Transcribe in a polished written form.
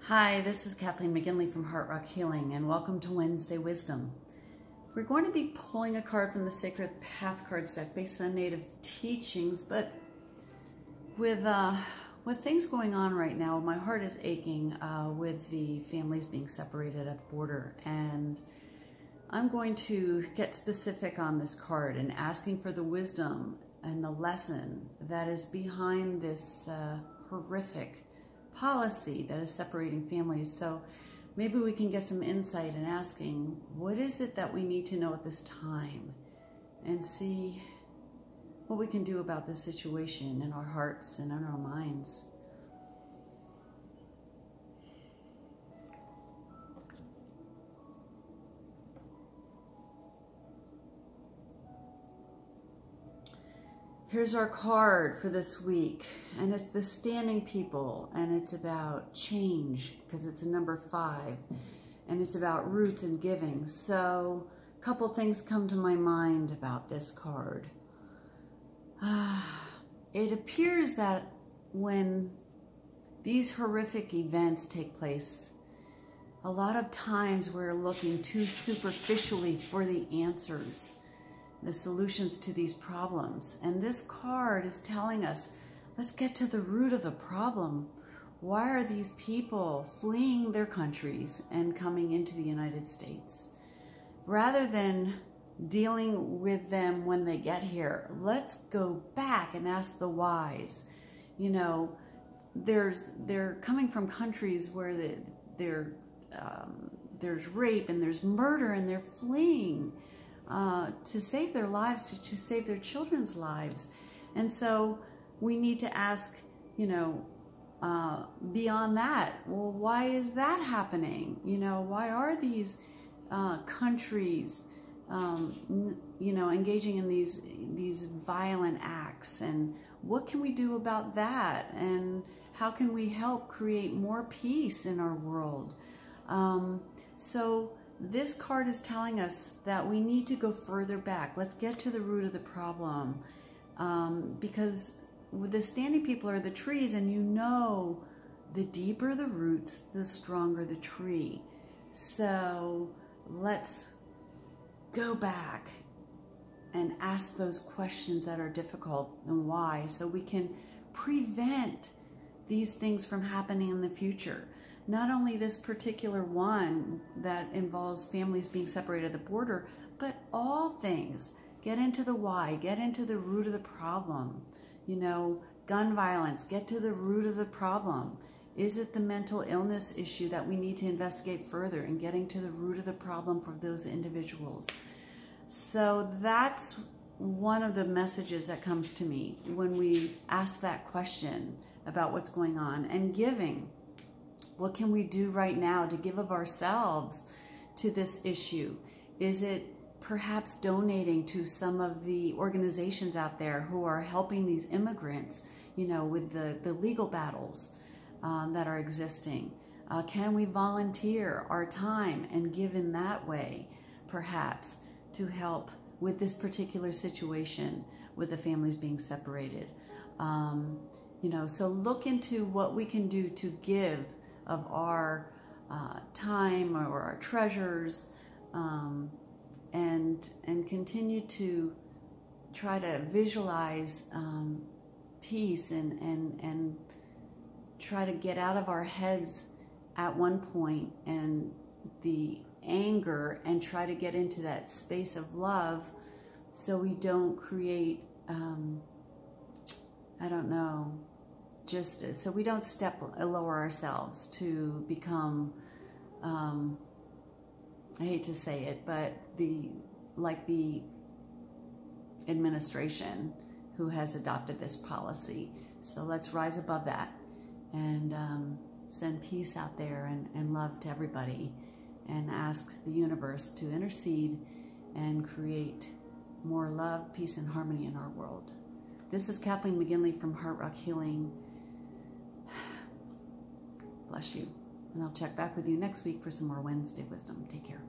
Hi, this is Kathleen McGinley from Heart Rock Healing, and welcome to Wednesday Wisdom. We're going to be pulling a card from the Sacred Path cards deck based on Native teachings, but with things going on right now, my heart is aching with the families being separated at the border, and I'm going to get specific on this card and asking for the wisdom and the lesson that is behind this horrific policy that is separating families. So maybe we can get some insight in asking, what is it that we need to know at this time, and see what we can do about this situation in our hearts and in our minds. Here's our card for this week, and it's the Standing People, and it's about change because it's a number 5, and it's about roots and giving. So a couple things come to my mind about this card. It appears that when these horrific events take place, a lot of times we're looking too superficially for the answers, the solutions to these problems. And this card is telling us, let's get to the root of the problem. Why are these people fleeing their countries and coming into the United States? Rather than dealing with them when they get here, let's go back and ask the whys. You know, they're coming from countries where there's rape and there's murder, and they're fleeing to save their lives, to save their children's lives. And so we need to ask, you know, beyond that, well, why is that happening? You know, why are these countries, you know, engaging in these violent acts? And what can we do about that? And how can we help create more peace in our world? So this card is telling us that we need to go further back. Let's get to the root of the problem, because with the Standing People are the trees, and you know, the deeper the roots, the stronger the tree. So let's go back and ask those questions that are difficult and why, so we can prevent these things from happening in the future. Not only this particular one that involves families being separated at the border, but all things. Get into the why, get into the root of the problem. You know, gun violence, get to the root of the problem. Is it the mental illness issue that we need to investigate further, and getting to the root of the problem for those individuals? So that's one of the messages that comes to me when we ask that question about what's going on. And giving. What can we do right now to give of ourselves to this issue? Is it perhaps donating to some of the organizations out there who are helping these immigrants, you know, with the legal battles that are existing? Can we volunteer our time and give in that way, perhaps, to help with this particular situation with the families being separated? You know, so look into what we can do to give of our time or our treasures, and continue to try to visualize peace, and try to get out of our heads at one point and the anger, and try to get into that space of love, so we don't create I don't know, just so we don't lower ourselves to become, I hate to say it, but like the administration who has adopted this policy. So let's rise above that and send peace out there and love to everybody, and ask the universe to intercede and create more love, peace, and harmony in our world. This is Kathleen McGinley from Heart Rock Healing. Bless you. And I'll check back with you next week for some more Wednesday Wisdom. Take care.